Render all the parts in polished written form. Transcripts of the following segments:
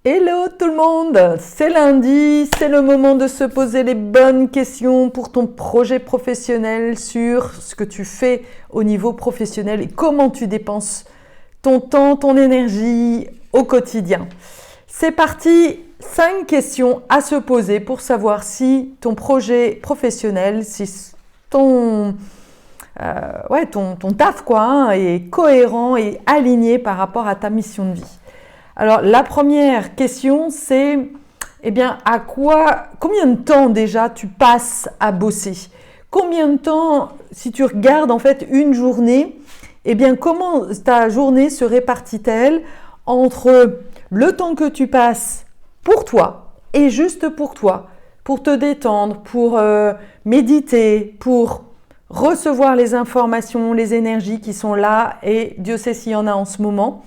Hello tout le monde, c'est lundi, c'est le moment de se poser les bonnes questions pour ton projet professionnel sur ce que tu fais au niveau professionnel et comment tu dépenses ton temps, ton énergie au quotidien. C'est parti, 5 questions à se poser pour savoir si ton projet professionnel, si ton taf est cohérent et aligné par rapport à ta mission de vie. Alors, la première question, c'est combien de temps déjà tu passes à bosser? Combien de temps, si tu regardes en fait une journée, comment ta journée se répartit-elle entre le temps que tu passes pour toi et juste pour toi, pour te détendre, pour méditer, pour recevoir les informations, les énergies qui sont là et Dieu sait s'il y en a en ce moment.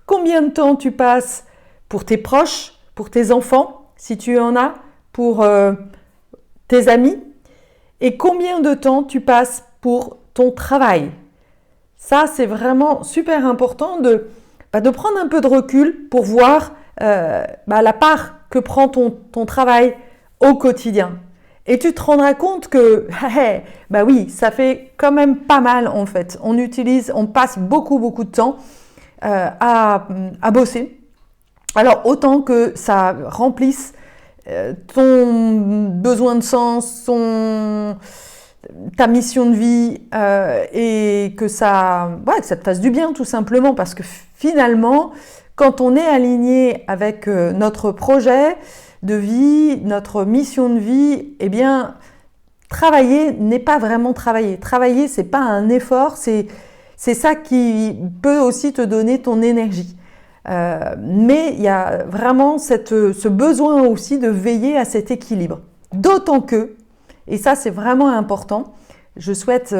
Combien de temps tu passes pour tes proches, pour tes enfants, si tu en as, pour tes amis, et combien de temps tu passes pour ton travail. Ça, c'est vraiment super important de prendre un peu de recul pour voir la part que prend ton travail au quotidien. Et tu te rendras compte que, oui, ça fait quand même pas mal en fait. On passe beaucoup de temps à bosser. Alors autant que ça remplisse ton besoin de sens, ta mission de vie et que ça te fasse du bien tout simplement parce que finalement, quand on est aligné avec notre projet de vie, notre mission de vie, travailler n'est pas vraiment travailler. Travailler, c'est pas un effort, c'est ça qui peut aussi te donner ton énergie. Mais il y a vraiment ce besoin aussi de veiller à cet équilibre. D'autant que, et ça c'est vraiment important, je souhaite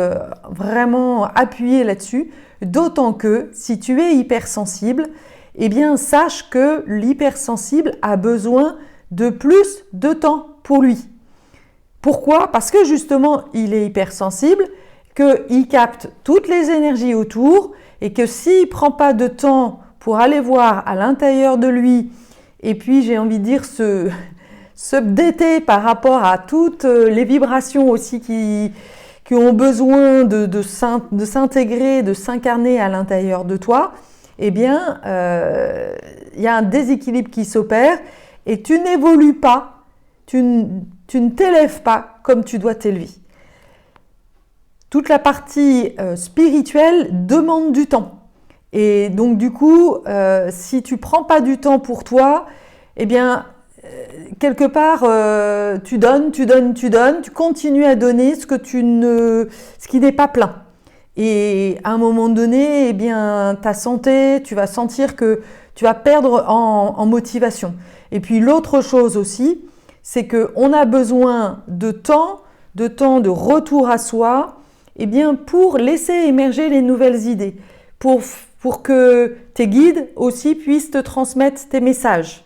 vraiment appuyer là-dessus, d'autant que si tu es hypersensible, sache que l'hypersensible a besoin de plus de temps pour lui. Pourquoi? Parce que justement, il est hypersensible, qu'il capte toutes les énergies autour et que s'il ne prend pas de temps pour aller voir à l'intérieur de lui et puis j'ai envie de dire se updater par rapport à toutes les vibrations aussi qui ont besoin de s'intégrer, de s'incarner à l'intérieur de toi, il y a un déséquilibre qui s'opère et tu n'évolues pas, tu ne t'élèves pas comme tu dois t'élever. Toute la partie spirituelle demande du temps. Et donc du coup, si tu ne prends pas du temps pour toi, quelque part, tu donnes, tu continues à donner ce qui n'est pas plein. Et à un moment donné, ta santé, tu vas sentir que tu vas perdre en motivation. Et puis l'autre chose aussi, c'est qu'on a besoin de temps de retour à soi, pour laisser émerger les nouvelles idées, pour que tes guides aussi puissent te transmettre tes messages.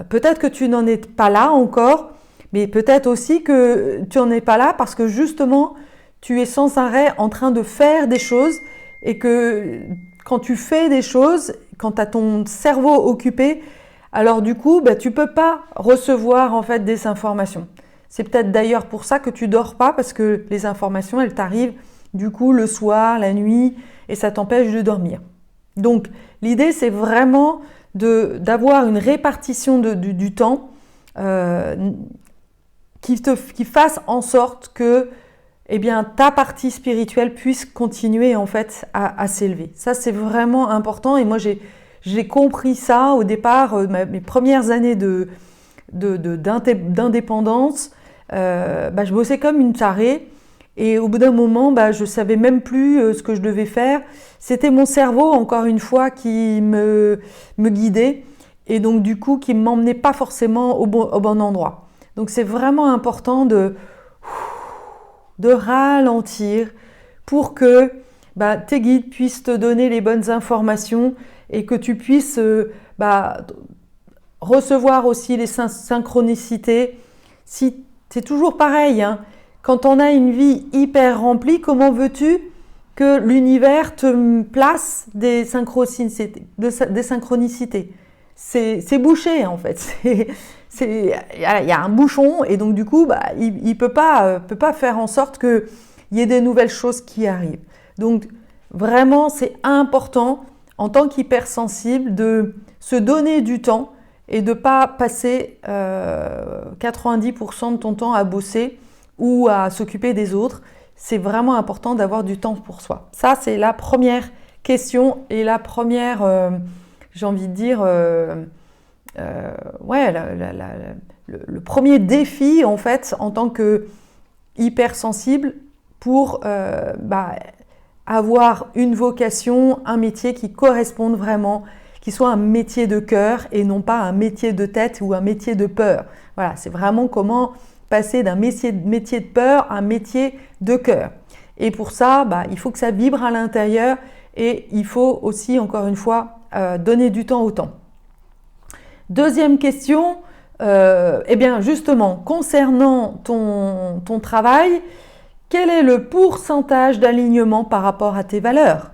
Peut-être que tu n'en es pas là encore, mais peut-être aussi que tu n'en es pas là parce que justement, tu es sans arrêt en train de faire des choses et que quand tu fais des choses, quand tu as ton cerveau occupé, alors du coup, tu ne peux pas recevoir en fait des informations. C'est peut-être d'ailleurs pour ça que tu dors pas parce que les informations, elles t'arrivent du coup le soir, la nuit et ça t'empêche de dormir. Donc l'idée, c'est vraiment d'avoir une répartition du temps qui fasse en sorte que ta partie spirituelle puisse continuer en fait à s'élever. Ça, c'est vraiment important et moi, j'ai compris ça au départ, mes premières années d'indépendance. Je bossais comme une tarée et au bout d'un moment, je savais même plus ce que je devais faire. C'était mon cerveau, encore une fois, qui me guidait et donc du coup, qui ne m'emmenait pas forcément au bon endroit. Donc c'est vraiment important de ralentir pour que tes guides puissent te donner les bonnes informations et que tu puisses recevoir aussi les synchronicités. Si c'est toujours pareil, quand on a une vie hyper remplie, comment veux-tu que l'univers te place des synchronicités? c'est bouché en fait. Il y a un bouchon et donc du coup, il peut pas faire en sorte qu'il y ait des nouvelles choses qui arrivent. Donc vraiment, c'est important en tant qu'hypersensible de se donner du temps et de ne pas passer 90% de ton temps à bosser ou à s'occuper des autres. C'est vraiment important d'avoir du temps pour soi. Ça, c'est la première question et la première, j'ai envie de dire, le premier défi en fait en tant que hypersensible pour avoir une vocation, un métier qui corresponde vraiment, qui soit un métier de cœur et non pas un métier de tête ou un métier de peur. Voilà, c'est vraiment comment passer d'un métier de peur à un métier de cœur. Et pour ça, il faut que ça vibre à l'intérieur et il faut aussi, encore une fois, donner du temps au temps. Deuxième question, justement, concernant ton travail, quel est le pourcentage d'alignement par rapport à tes valeurs?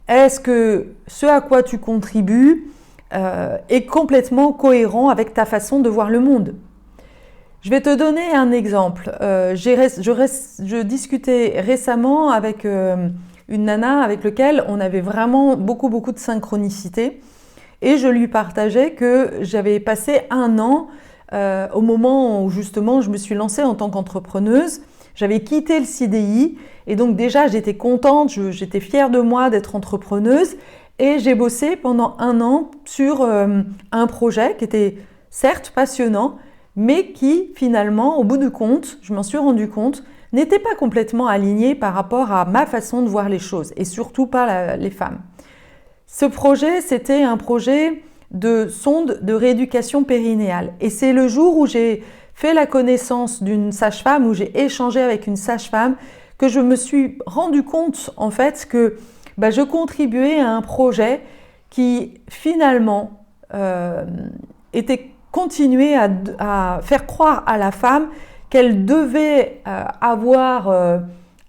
Est-ce que ce à quoi tu contribues est complètement cohérent avec ta façon de voir le monde? Je vais te donner un exemple. Je discutais récemment avec une nana avec laquelle on avait vraiment beaucoup de synchronicité et je lui partageais que j'avais passé 1 an au moment où justement je me suis lancée en tant qu'entrepreneuse. J'avais quitté le CDI et donc déjà j'étais contente, j'étais fière de moi d'être entrepreneuse et j'ai bossé pendant 1 an sur un projet qui était certes passionnant mais qui finalement au bout du compte, je m'en suis rendu compte, n'était pas complètement aligné par rapport à ma façon de voir les choses et surtout pas les femmes. Ce projet, c'était un projet de sonde de rééducation périnéale et c'est le jour où j'ai fait la connaissance d'une sage-femme, où j'ai échangé avec une sage-femme, que je me suis rendu compte en fait que je contribuais à un projet qui finalement était continué à faire croire à la femme qu'elle devait avoir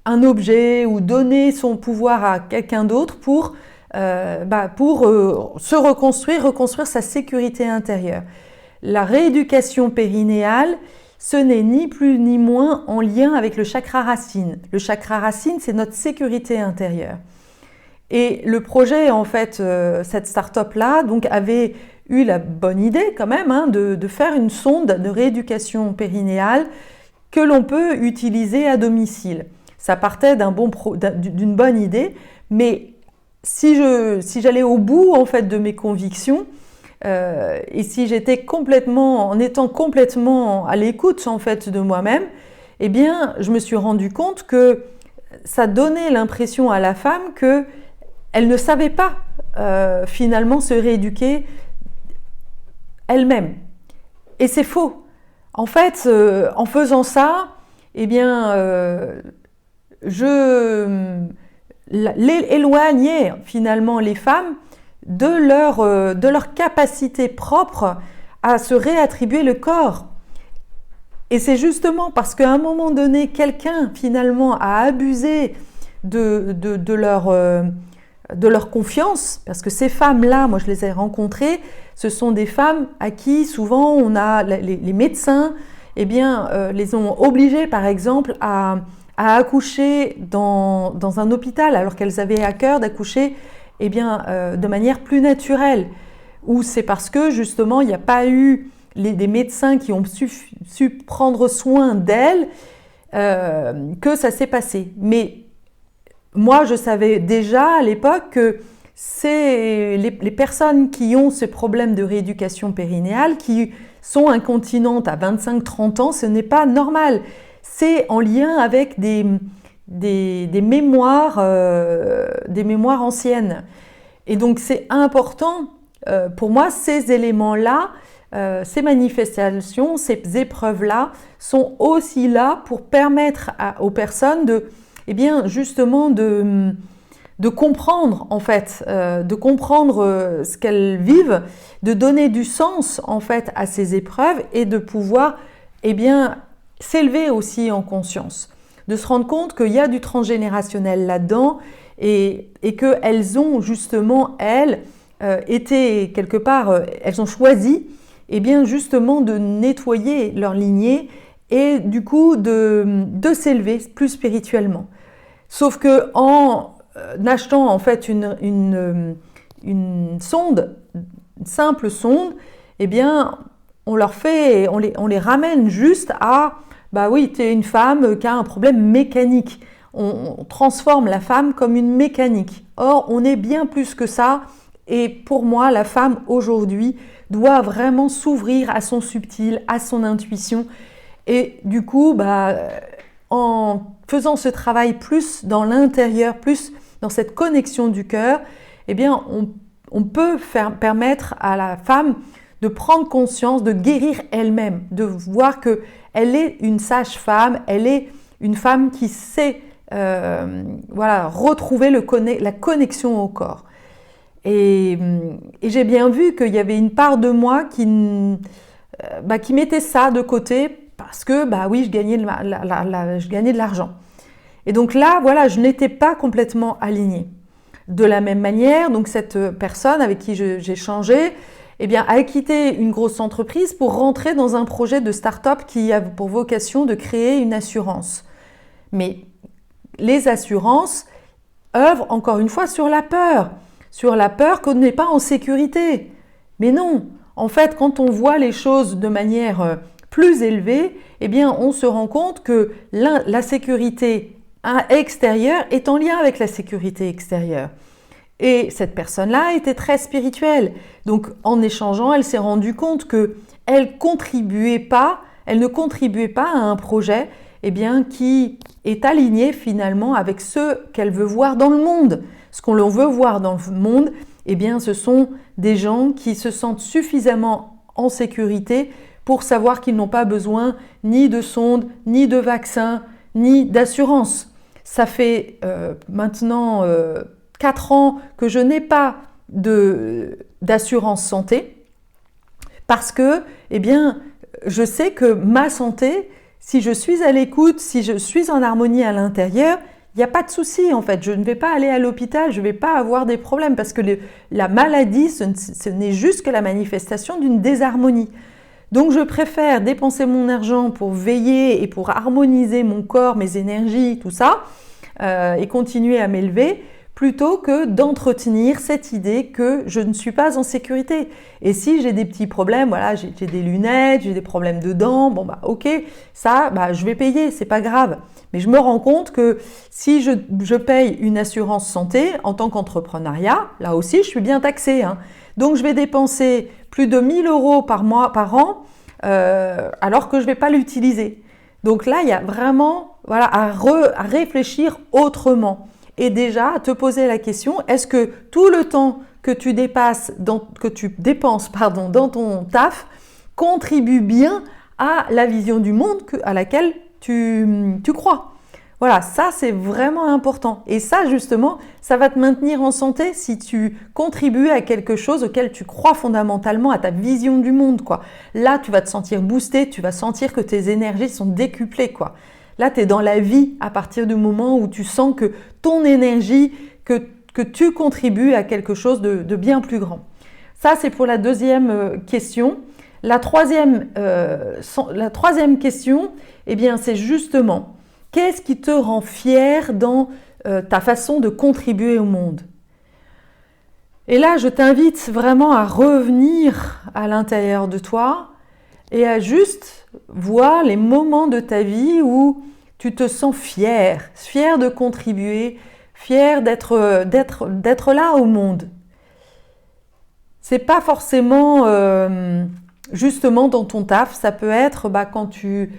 un objet ou donner son pouvoir à quelqu'un d'autre pour se reconstruire sa sécurité intérieure. La rééducation périnéale, ce n'est ni plus ni moins en lien avec le chakra racine. Le chakra racine, c'est notre sécurité intérieure. Et le projet, en fait, cette start-up-là, donc, avait eu la bonne idée quand même de faire une sonde de rééducation périnéale que l'on peut utiliser à domicile. Ça partait d'une bonne idée, mais si j'allais au bout en fait de mes convictions, et si j'étais en étant complètement à l'écoute en fait de moi-même, eh bien, je me suis rendu compte que ça donnait l'impression à la femme que elle ne savait pas finalement se rééduquer elle-même. Et c'est faux. En fait, en faisant ça, eh bien, éloignais finalement les femmes de leur capacité propre à se réattribuer le corps. Et c'est justement parce qu'à un moment donné, quelqu'un finalement a abusé de leur confiance, parce que ces femmes-là, moi je les ai rencontrées, ce sont des femmes à qui souvent on a les médecins, les ont obligées par exemple à accoucher dans un hôpital alors qu'elles avaient à cœur d'accoucher de manière plus naturelle, ou c'est parce que justement il n'y a pas eu des médecins qui ont su prendre soin d'elles que ça s'est passé. Mais moi je savais déjà à l'époque que c'est les personnes qui ont ce problème de rééducation périnéale, qui sont incontinentes à 25-30 ans, ce n'est pas normal. C'est en lien avec des mémoires anciennes. Et donc c'est important pour moi, ces éléments-là, ces manifestations, ces épreuves-là sont aussi là pour permettre aux personnes justement de comprendre en fait, de comprendre ce qu'elles vivent, de donner du sens en fait à ces épreuves et de pouvoir s'élever aussi en conscience, de se rendre compte qu'il y a du transgénérationnel là-dedans et qu'elles ont justement, elles, été quelque part, elles ont choisi eh bien justement de nettoyer leur lignée et du coup de s'élever plus spirituellement. Sauf que en achetant en fait une sonde, une simple sonde, eh bien on les ramène juste à bah oui, tu es une femme qui a un problème mécanique. On transforme la femme comme une mécanique. Or, on est bien plus que ça. Et pour moi, la femme aujourd'hui doit vraiment s'ouvrir à son subtil, à son intuition. Et du coup, bah, en faisant ce travail plus dans l'intérieur, plus dans cette connexion du cœur, eh bien, on peut permettre à la femme de prendre conscience, de guérir elle-même, de voir qu'elle est une sage-femme, elle est une femme qui sait retrouver la connexion au corps. Et j'ai bien vu qu'il y avait une part de moi qui mettait ça de côté parce que, bah oui, je gagnais de l'argent. Et donc là, voilà, je n'étais pas complètement alignée. De la même manière, donc cette personne avec qui j'ai changé, eh bien, a quitté une grosse entreprise pour rentrer dans un projet de start-up qui a pour vocation de créer une assurance. Mais les assurances œuvrent encore une fois sur la peur qu'on n'est pas en sécurité. Mais non, en fait, quand on voit les choses de manière plus élevée, eh bien, on se rend compte que la sécurité extérieure est en lien avec la sécurité extérieure. Et cette personne-là était très spirituelle. Donc, en échangeant, elle s'est rendue compte qu'elle ne contribuait pas à un projet eh bien, qui est aligné finalement avec ce qu'elle veut voir dans le monde. Ce qu'on veut voir dans le monde, eh bien, ce sont des gens qui se sentent suffisamment en sécurité pour savoir qu'ils n'ont pas besoin ni de sonde, ni de vaccin, ni d'assurance. Ça fait maintenant 4 ans que je n'ai pas d'assurance santé parce que, eh bien, je sais que ma santé, si je suis à l'écoute, si je suis en harmonie à l'intérieur, il n'y a pas de souci en fait. Je ne vais pas aller à l'hôpital, je ne vais pas avoir des problèmes parce que la maladie, ce n'est juste que la manifestation d'une désharmonie. Donc je préfère dépenser mon argent pour veiller et pour harmoniser mon corps, mes énergies, tout ça, et continuer à m'élever, plutôt que d'entretenir cette idée que je ne suis pas en sécurité. Et si j'ai des petits problèmes, voilà, j'ai des lunettes, j'ai des problèmes de dents, bon bah ok, ça, bah, je vais payer, c'est pas grave. Mais je me rends compte que si je paye une assurance santé en tant qu'entrepreneuriat, là aussi je suis bien taxée, hein. Donc je vais dépenser plus de 1 000 € par an, alors que je ne vais pas l'utiliser. Donc là, il y a vraiment voilà, à réfléchir autrement. Et déjà, à te poser la question, est-ce que tout le temps que tu dépenses dans ton taf contribue bien à la vision du monde à laquelle tu crois? Voilà, ça c'est vraiment important. Et ça justement, ça va te maintenir en santé si tu contribues à quelque chose auquel tu crois fondamentalement, à ta vision du monde, quoi. Là, tu vas te sentir boosté, tu vas sentir que tes énergies sont décuplées, quoi. Là, tu es dans la vie à partir du moment où tu sens que ton énergie, que tu contribues à quelque chose de bien plus grand. Ça, c'est pour la deuxième question. La troisième question, eh bien, c'est justement, qu'est-ce qui te rend fier dans ta façon de contribuer au monde? Et là, je t'invite vraiment à revenir à l'intérieur de toi et à juste voir les moments de ta vie où tu te sens fier de contribuer, fier d'être là au monde. C'est pas forcément justement dans ton taf, ça peut être quand tu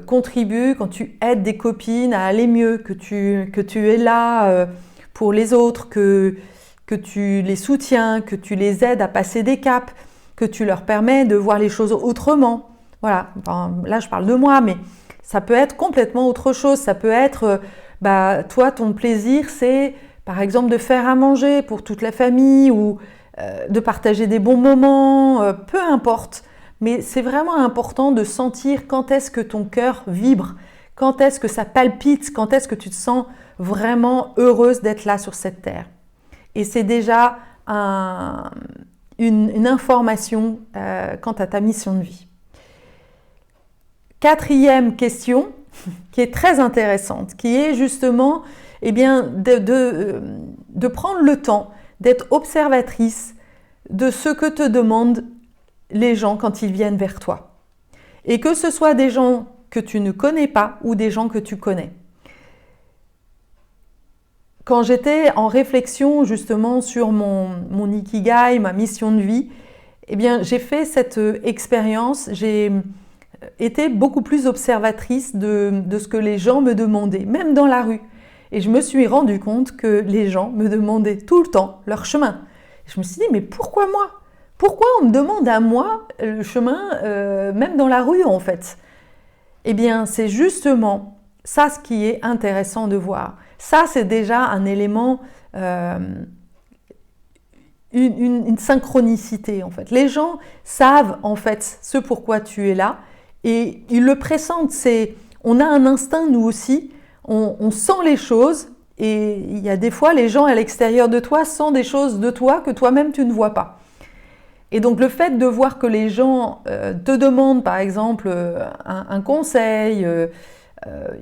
contribues, quand tu aides des copines à aller mieux, que tu es là pour les autres, que tu les soutiens, que tu les aides à passer des caps, que tu leur permets de voir les choses autrement. Voilà, enfin, là je parle de moi, mais ça peut être complètement autre chose. Ça peut être, toi, ton plaisir, c'est par exemple de faire à manger pour toute la famille ou de partager des bons moments, peu importe. Mais c'est vraiment important de sentir quand est-ce que ton cœur vibre, quand est-ce que ça palpite, quand est-ce que tu te sens vraiment heureuse d'être là sur cette terre. Et c'est déjà une information quant à ta mission de vie. Quatrième question, qui est très intéressante, qui est justement de prendre le temps d'être observatrice de ce que te demandent les gens quand ils viennent vers toi. Et que ce soit des gens que tu ne connais pas ou des gens que tu connais. Quand j'étais en réflexion justement sur mon ikigai, ma mission de vie, j'ai fait cette expérience, j'ai été beaucoup plus observatrice de ce que les gens me demandaient, même dans la rue. Et je me suis rendu compte que les gens me demandaient tout le temps leur chemin. Je me suis dit, mais pourquoi moi ? Pourquoi on me demande à moi le chemin, même dans la rue en fait ? C'est justement ça ce qui est intéressant de voir. Ça, c'est déjà un élément, une synchronicité en fait. Les gens savent en fait ce pourquoi tu es là et ils le pressentent. On a un instinct nous aussi, on sent les choses et il y a des fois les gens à l'extérieur de toi sentent des choses de toi que toi-même tu ne vois pas. Et donc le fait de voir que les gens te demandent par exemple un conseil,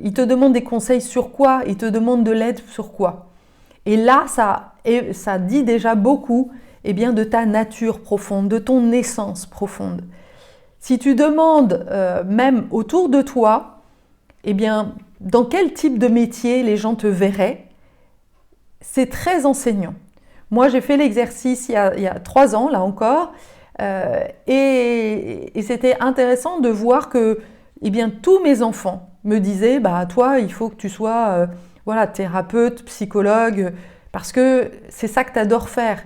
ils te demandent des conseils sur quoi, ils te demandent de l'aide sur quoi. Et là, ça dit déjà beaucoup de ta nature profonde, de ton essence profonde. Si tu demandes même autour de toi, dans quel type de métier les gens te verraient, c'est très enseignant. Moi, j'ai fait l'exercice il y a 3 ans, là encore, et c'était intéressant de voir que tous mes enfants me disaient « toi, il faut que tu sois thérapeute, psychologue, parce que c'est ça que tu adores faire. »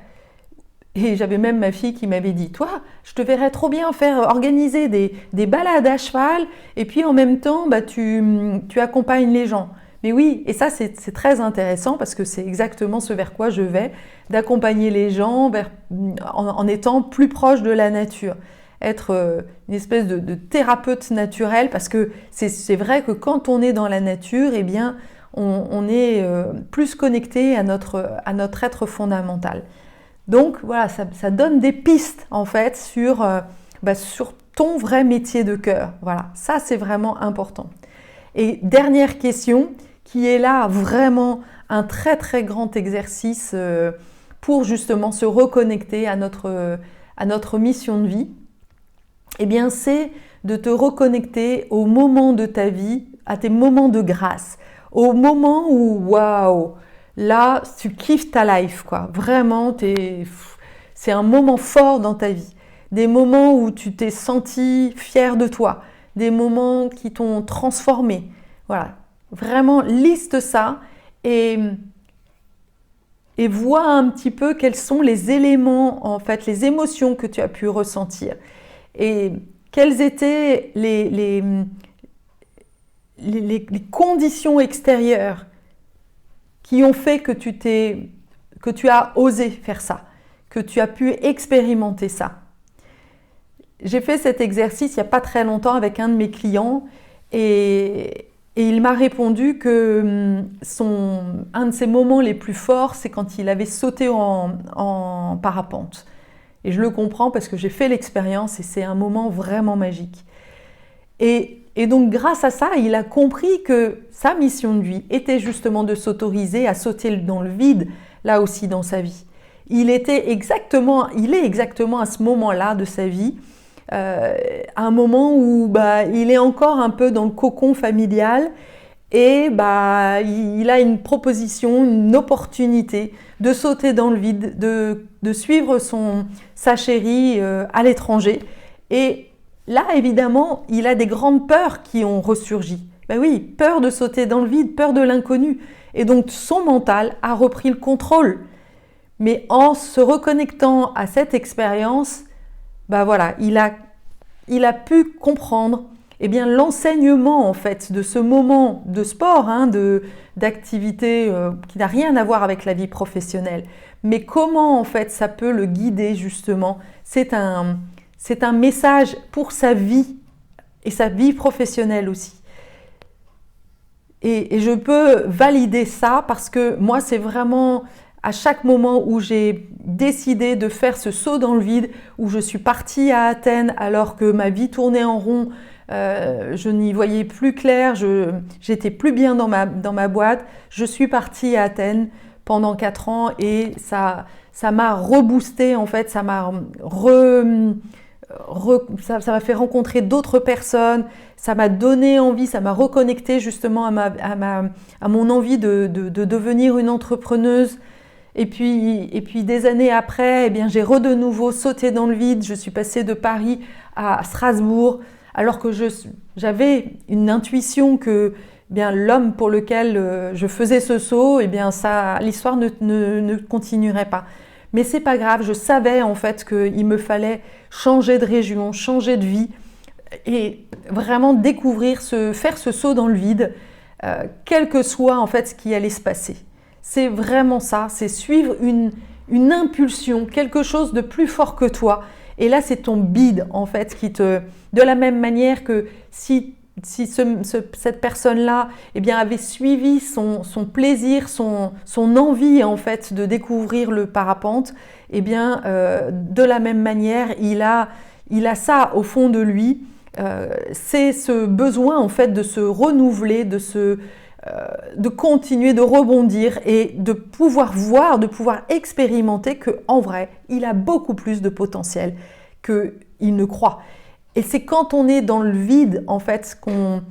Et j'avais même ma fille qui m'avait dit « Toi, je te verrais trop bien organiser des balades à cheval, et puis en même temps, tu accompagnes les gens. » Mais oui, et ça c'est très intéressant parce que c'est exactement ce vers quoi je vais, d'accompagner les gens en étant plus proche de la nature. Être une espèce de thérapeute naturel parce que c'est vrai que quand on est dans la nature, on est plus connecté à notre être fondamental. Donc voilà, ça donne des pistes en fait sur ton vrai métier de cœur. Voilà, ça c'est vraiment important. Et dernière question, qui est là vraiment un très très grand exercice pour justement se reconnecter à notre mission de vie, c'est de te reconnecter aux moments de ta vie, à tes moments de grâce, au moment où, waouh, là, tu kiffes ta life, quoi. Vraiment, c'est un moment fort dans ta vie. Des moments où tu t'es senti fier de toi, des moments qui t'ont transformé. Voilà, vraiment liste ça et vois un petit peu quels sont les éléments, en fait, les émotions que tu as pu ressentir. Et quelles étaient les conditions extérieures qui ont fait que tu as osé faire ça, que tu as pu expérimenter ça. J'ai fait cet exercice il n'y a pas très longtemps avec un de mes clients et il m'a répondu que un de ses moments les plus forts, c'est quand il avait sauté en parapente. Et je le comprends parce que j'ai fait l'expérience et c'est un moment vraiment magique. Et donc grâce à ça, il a compris que sa mission de vie était justement de s'autoriser à sauter dans le vide, là aussi dans sa vie. Il est exactement à ce moment-là de sa vie, un moment où il est encore un peu dans le cocon familial et il a une proposition, une opportunité de sauter dans le vide, de suivre sa chérie à l'étranger. Et là, évidemment, il a des grandes peurs qui ont ressurgi. Oui, peur de sauter dans le vide, peur de l'inconnu. Et donc, son mental a repris le contrôle. Mais en se reconnectant à cette expérience, il a pu comprendre l'enseignement en fait de ce moment de sport, d'activité qui n'a rien à voir avec la vie professionnelle. Mais comment en fait ça peut le guider justement. C'est un message pour sa vie et sa vie professionnelle aussi. Et je peux valider ça parce que moi c'est vraiment à chaque moment où j'ai décidé de faire ce saut dans le vide, où je suis partie à Athènes alors que ma vie tournait en rond, je n'y voyais plus clair, j'étais plus bien dans ma boîte, je suis partie à Athènes pendant 4 ans et ça m'a reboosté en fait, ça m'a fait rencontrer d'autres personnes, ça m'a donné envie, ça m'a reconnecté justement à mon envie de devenir une entrepreneuse. Et puis des années après, eh bien, j'ai de nouveau sauté dans le vide. Je suis passée de Paris à Strasbourg, alors que j'avais une intuition que eh bien, l'homme pour lequel je faisais ce saut, eh bien, l'histoire ne continuerait pas. Mais c'est pas grave, je savais en fait qu'il me fallait changer de région, changer de vie et vraiment faire ce saut dans le vide, quel que soit en fait ce qui allait se passer. C'est vraiment ça, c'est suivre une impulsion, quelque chose de plus fort que toi. Et là, c'est ton bide en fait de la même manière que si cette personne-là eh bien, avait suivi son plaisir, son envie en fait de découvrir le parapente, eh bien, de la même manière, il a ça au fond de lui. C'est ce besoin en fait de se renouveler, de continuer, de rebondir et de pouvoir voir, de pouvoir expérimenter qu'en vrai, il a beaucoup plus de potentiel qu'il ne croit. Et c'est quand on est dans le vide, en fait, qu'on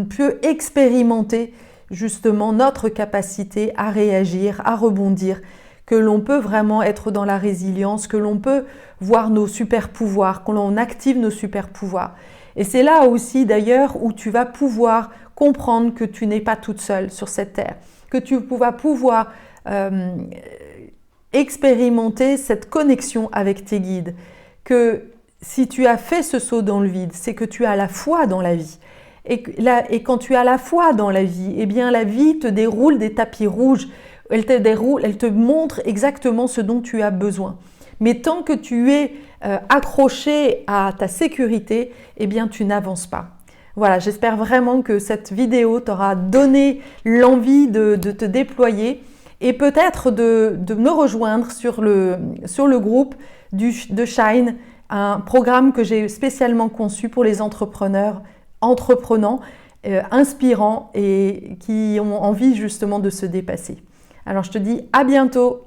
peut expérimenter justement notre capacité à réagir, à rebondir, que l'on peut vraiment être dans la résilience, que l'on peut voir nos super pouvoirs, que l'on active nos super pouvoirs. Et c'est là aussi d'ailleurs où tu vas pouvoir comprendre que tu n'es pas toute seule sur cette terre, que tu vas pouvoir expérimenter cette connexion avec tes guides, que si tu as fait ce saut dans le vide, c'est que tu as la foi dans la vie. Et quand tu as la foi dans la vie, eh bien la vie te déroule des tapis rouges, elle te montre exactement ce dont tu as besoin. Mais tant que tu es accroché à ta sécurité, eh bien tu n'avances pas. Voilà, j'espère vraiment que cette vidéo t'aura donné l'envie de te déployer et peut-être de me rejoindre sur le groupe de Shine, un programme que j'ai spécialement conçu pour les entreprenants, inspirants et qui ont envie justement de se dépasser. Alors je te dis à bientôt.